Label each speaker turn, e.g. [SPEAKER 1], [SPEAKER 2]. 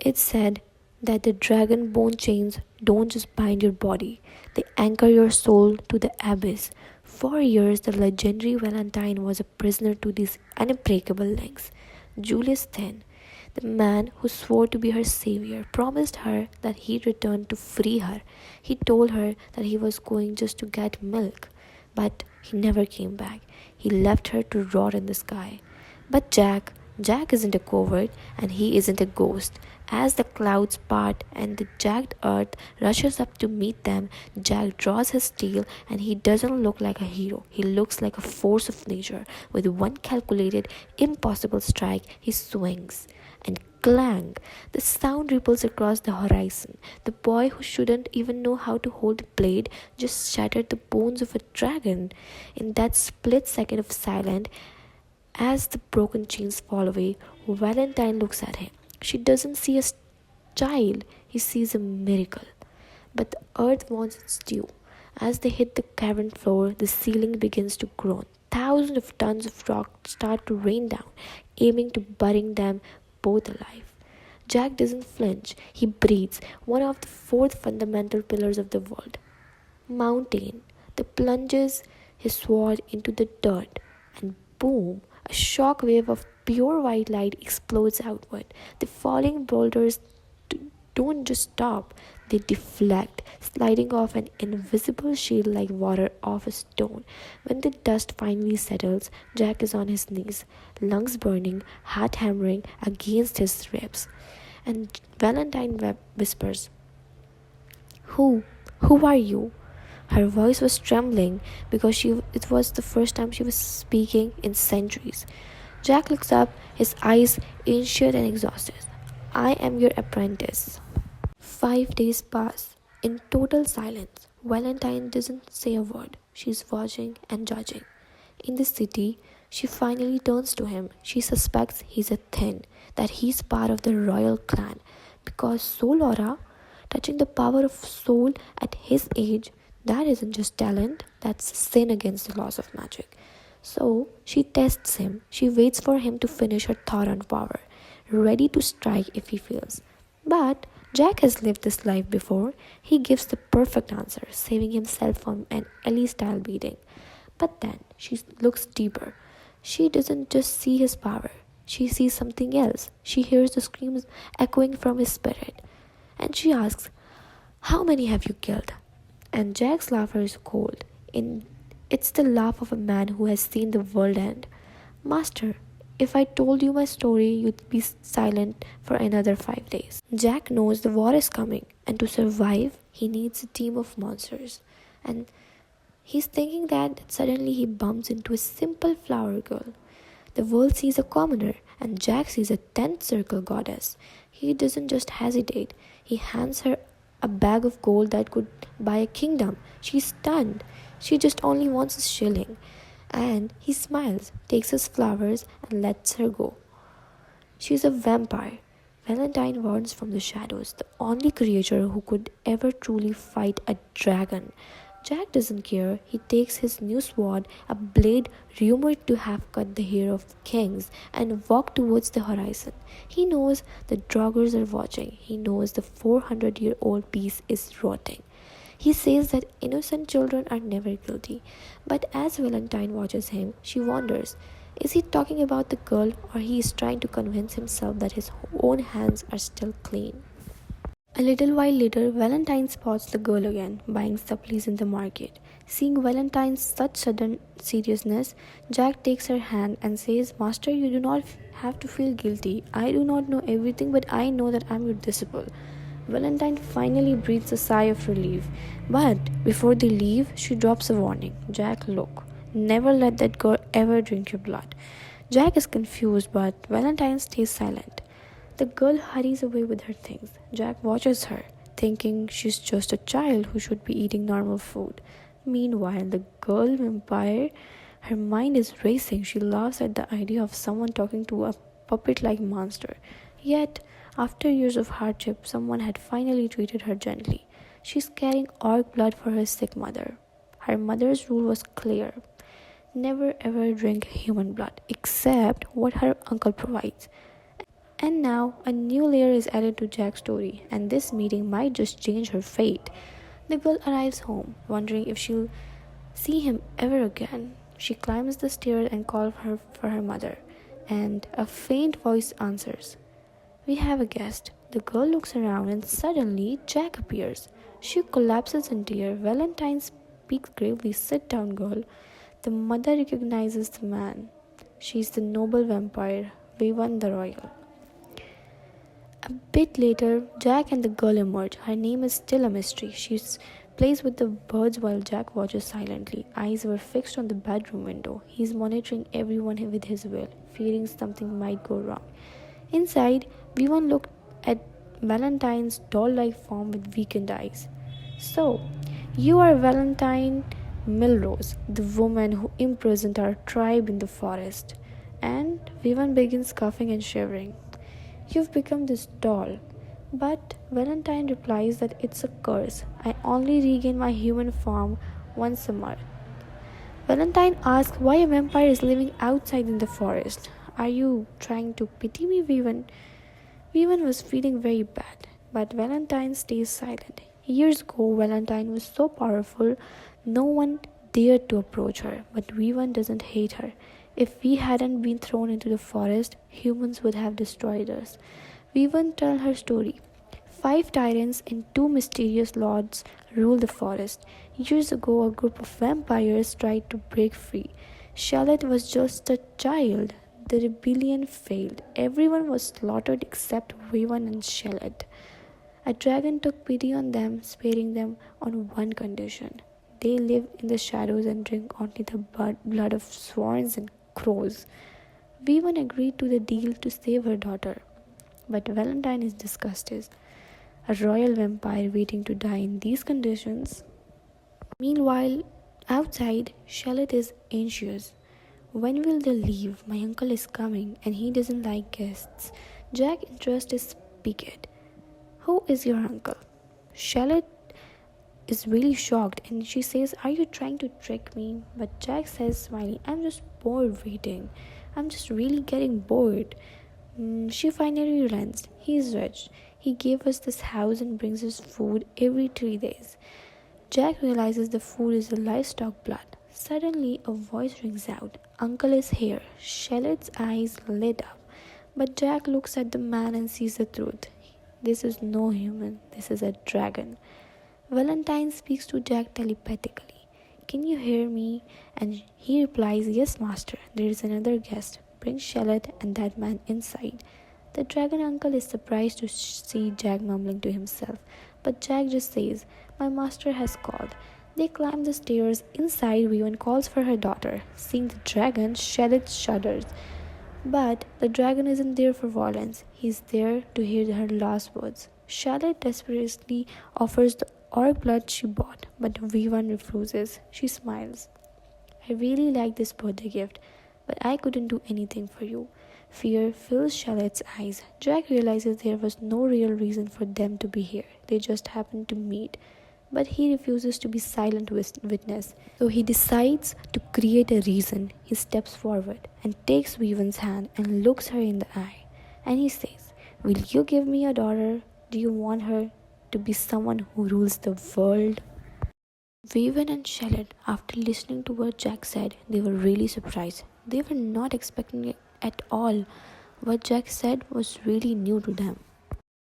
[SPEAKER 1] It's said that the dragon bone chains don't just bind your body, they anchor your soul to the abyss. For years, the legendary Valentine was a prisoner to these unbreakable links. Julius then, the man who swore to be her savior, promised her that he'd return to free her. He told her that he was going just to get milk, but he never came back. He left her to rot in the sky. But Jack isn't a coward and he isn't a ghost. As the clouds part and the jagged earth rushes up to meet them, Jack draws his steel and he doesn't look like a hero. He looks like a force of nature. With one calculated, impossible strike, he swings. And clang! The sound ripples across the horizon. The boy who shouldn't even know how to hold a blade just shattered the bones of a dragon. In that split second of silence, as the broken chains fall away, Valentine looks at him. She doesn't see a child, he sees a miracle. But the earth wants its due. As they hit the cavern floor, the ceiling begins to groan. Thousands of tons of rock start to rain down, aiming to burying them both alive. Jack doesn't flinch. He breathes, one of the four fundamental pillars of the world. Mountain. The plunges his sword into the dirt, and boom, a shock wave of pure white light explodes outward. The falling boulders don't just stop, they deflect, sliding off an invisible shield like water off a stone. When the dust finally settles, Jack is on his knees, lungs burning, heart hammering against his ribs. And Valentine whispers, Who? Who are you? Her voice was trembling because it was the first time she was speaking in centuries. Jack looks up, his eyes ancient and exhausted. I am your apprentice. 5 days pass. In total silence, Valentine doesn't say a word. She's watching and judging. In the city, she finally turns to him. She suspects he's a Thin, that he's part of the royal clan. Because Solora, touching the power of soul at his age, that isn't just talent, that's a sin against the laws of magic. So she tests him. She waits for him to finish her thought on power, ready to strike if he fails. But Jack has lived this life before. He gives the perfect answer, saving himself from an Ellie style beating. But then she looks deeper. She doesn't just see his power, she sees something else. She hears the screams echoing from his spirit. And she asks, How many have you killed? And Jack's laughter is cold. It's the laugh of a man who has seen the world end. Master, if I told you my story, you'd be silent for another 5 days. Jack knows the war is coming, and to survive, he needs a team of monsters. And he's thinking that suddenly he bumps into a simple flower girl. The world sees a commoner, and Jack sees a 10th circle goddess. He doesn't just hesitate, he hands her a bag of gold that could buy a kingdom. She's stunned. She just only wants a shilling. And he smiles, takes his flowers, and lets her go. She's a vampire. Valentine warns from the shadows, the only creature who could ever truly fight a dragon. Jack doesn't care. He takes his new sword, a blade rumored to have cut the hair of kings, and walks towards the horizon. He knows the Draugrs are watching. He knows the 400-year-old peace is rotting. He says that innocent children are never guilty. But as Valentine watches him, she wonders, is he talking about the girl, or he is trying to convince himself that his own hands are still clean? A little while later, Valentine spots the girl again, buying supplies in the market. Seeing Valentine's such sudden seriousness, Jack takes her hand and says, Master, you do not have to feel guilty. I do not know everything, but I know that I am your disciple. Valentine finally breathes a sigh of relief. But before they leave, she drops a warning. Jack, look, never let that girl ever drink your blood. Jack is confused, but Valentine stays silent. The girl hurries away with her things. Jack watches her, thinking she's just a child who should be eating normal food. Meanwhile, the girl vampire, her mind is racing. She laughs at the idea of someone talking to a puppet-like monster. Yet, after years of hardship, someone had finally treated her gently. She's carrying orc blood for her sick mother. Her mother's rule was clear. Never ever drink human blood, except what her uncle provides. And now a new layer is added to Jack's story, and this meeting might just change her fate. The girl arrives home, wondering if she'll see him ever again. She climbs the stairs and calls for her mother, and a faint voice answers. We have a guest. The girl looks around and suddenly Jack appears. She collapses in tears. Valentine speaks gravely. Sit down, girl. The mother recognizes the man. She's the noble vampire, Vivan the Royal. A bit later, Jack and the girl emerge. Her name is still a mystery. She plays with the birds while Jack watches silently. Eyes were fixed on the bedroom window. He's monitoring everyone with his will, fearing something might go wrong. Inside, Vivan looked at Valentine's doll-like form with weakened eyes. So, you are Valentine Milrose, the woman who imprisoned our tribe in the forest. And Vivan begins coughing and shivering. You've become this doll. But Valentine replies that it's a curse. I only regain my human form once a month. Valentine asks why a vampire is living outside in the forest. Are you trying to pity me, Vivan? Vivan was feeling very bad, but Valentine stays silent. Years ago, Valentine was so powerful, no one dared to approach her, but Vivan doesn't hate her. If we hadn't been thrown into the forest, humans would have destroyed us. Vivan tells her story. 5 tyrants and 2 mysterious lords rule the forest. Years ago, a group of vampires tried to break free. Charlotte was just a child. The rebellion failed. Everyone was slaughtered except Vivan and Charlotte. A dragon took pity on them, sparing them on one condition. They live in the shadows and drink only the blood of swans and crows. Vivan agreed to the deal to save her daughter. But Valentine is disgusted. A royal vampire waiting to die in these conditions. Meanwhile, outside, Charlotte is anxious. When will they leave? My uncle is coming and he doesn't like guests. Jack's interest is piqued. Who is your uncle? Charlotte is really shocked and she says, are you trying to trick me? But Jack says, smiling, I'm just bored waiting. I'm just really getting bored. She finally relents. He's rich. He gave us this house and brings us food every 3 days. Jack realizes the food is the livestock blood. Suddenly, a voice rings out. Uncle is here. Charlotte's eyes lit up. But Jack looks at the man and sees the truth. This is no human. This is a dragon. Valentine speaks to Jack telepathically. Can you hear me? And he replies, yes, master. There is another guest. Bring Charlotte and that man inside. The dragon uncle is surprised to see Jack mumbling to himself. But Jack just says, my master has called. They climb the stairs. Inside, Vivan calls for her daughter. Seeing the dragon, Charlotte shudders. But the dragon isn't there for violence. He's there to hear her last words. Charlotte desperately offers the orc blood she bought, but Vivan refuses. She smiles. I really like this birthday gift, but I couldn't do anything for you. Fear fills Charlotte's eyes. Jack realizes there was no real reason for them to be here. They just happened to meet. But he refuses to be silent witness. So he decides to create a reason. He steps forward and takes Vivan's hand and looks her in the eye. And he says, will you give me a daughter? Do you want her to be someone who rules the world? Vivan and Charlotte, after listening to what Jack said, they were really surprised. They were not expecting it at all. What Jack said was really new to them.